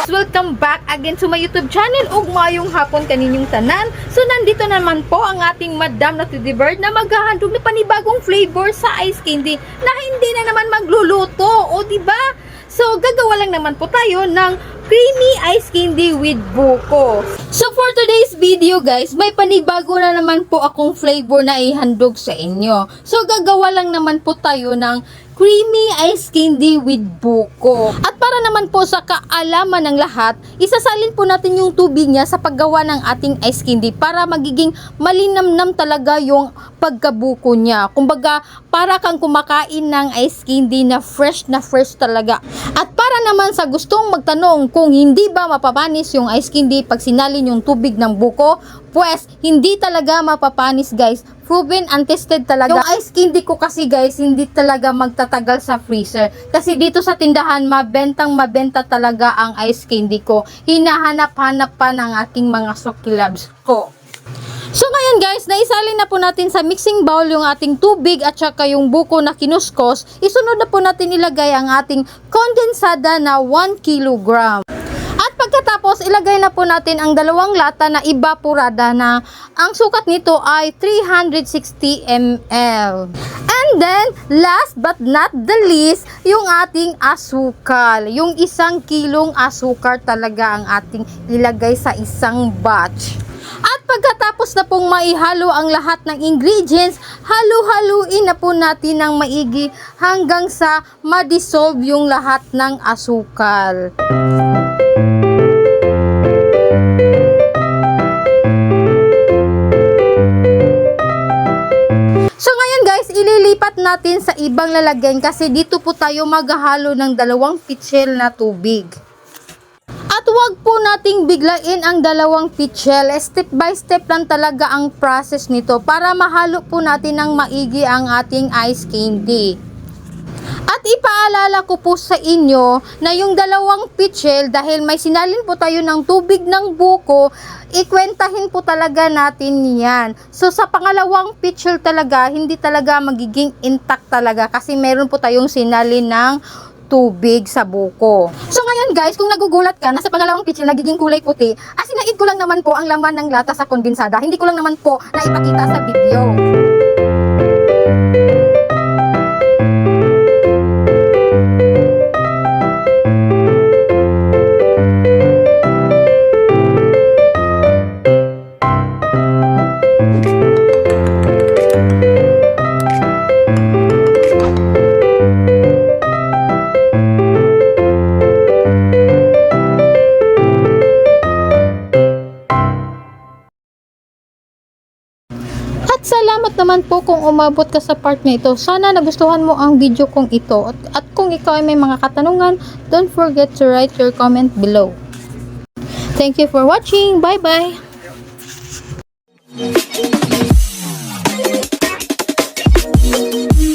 Welcome back again to my YouTube channel. Ug maayong hapon kaninyong tanan. So nandito naman po ang ating Madam na Teddy Bird na maghahandog na panibagong flavor sa ice candy na hindi na naman magluluto, o di ba? So gagawa lang naman po tayo ng creamy ice candy with buko. So for today's video guys, may panibago na naman po akong flavor na ihandog sa inyo. So gagawa lang naman po tayo ng creamy ice candy with buko. At para naman po sa kaalaman ng lahat, isasalin po natin yung tubig niya sa paggawa ng ating ice candy para magiging malinamnam talaga yung pagkabuko niya. Kumbaga, para kang kumakain ng ice candy na fresh talaga. At para naman sa gustong magtanong kung hindi ba mapapanis yung ice candy pag sinalin yung tubig ng buko, pues hindi talaga mapapanis guys. Proven and tested talaga. Yung ice candy ko kasi guys, hindi talaga magtatagal sa freezer. Kasi dito sa tindahan, mabenta talaga ang ice candy ko. Hinahanap-hanap pa ng aking mga sukilabs ko. So ngayon guys, naisalin na po natin sa mixing bowl yung ating tubig at saka yung buko na kinuskos. Isunod na po natin ilagay ang ating kondensada na 1 kilogram. At pagkatapos, ilagay na po natin ang 2 lata na evaporada na ang sukat nito ay 360 ml. And then, last but not the least, yung ating asukal. Yung 1 kilong asukar talaga ang ating ilagay sa isang batch. At pagkatapos na pong maihalo ang lahat ng ingredients, halu-haluin na po natin ng maigi hanggang sa ma-dissolve yung lahat ng asukal. So ngayon guys, ililipat natin sa ibang lalagyan kasi dito po tayo maghahalo ng 2 pitsil na tubig. At huwag po nating biglain ang 2 pitsil. Step by step lang talaga ang process nito para mahalo po natin ng maigi ang ating ice candy. At ipaalala ko po sa inyo na yung 2 pitsil, dahil may sinalin po tayo ng tubig ng buko, ikwentahin po talaga natin yan. So sa pangalawang pitsil talaga, hindi talaga magiging intact talaga kasi meron po tayong sinalin ng tubig sa buko. So ngayon guys, kung nagugulat ka na sa pangalawang pitsil nagiging kulay puti, asinaid ko lang naman po ang laman ng lata sa kondensada. Hindi ko lang naman po naipakita sa video. Salamat naman po kung umabot ka sa part na ito. Sana nagustuhan mo ang video kong ito. At kung ikaw ay may mga katanungan, don't forget to write your comment below. Thank you for watching. Bye-bye!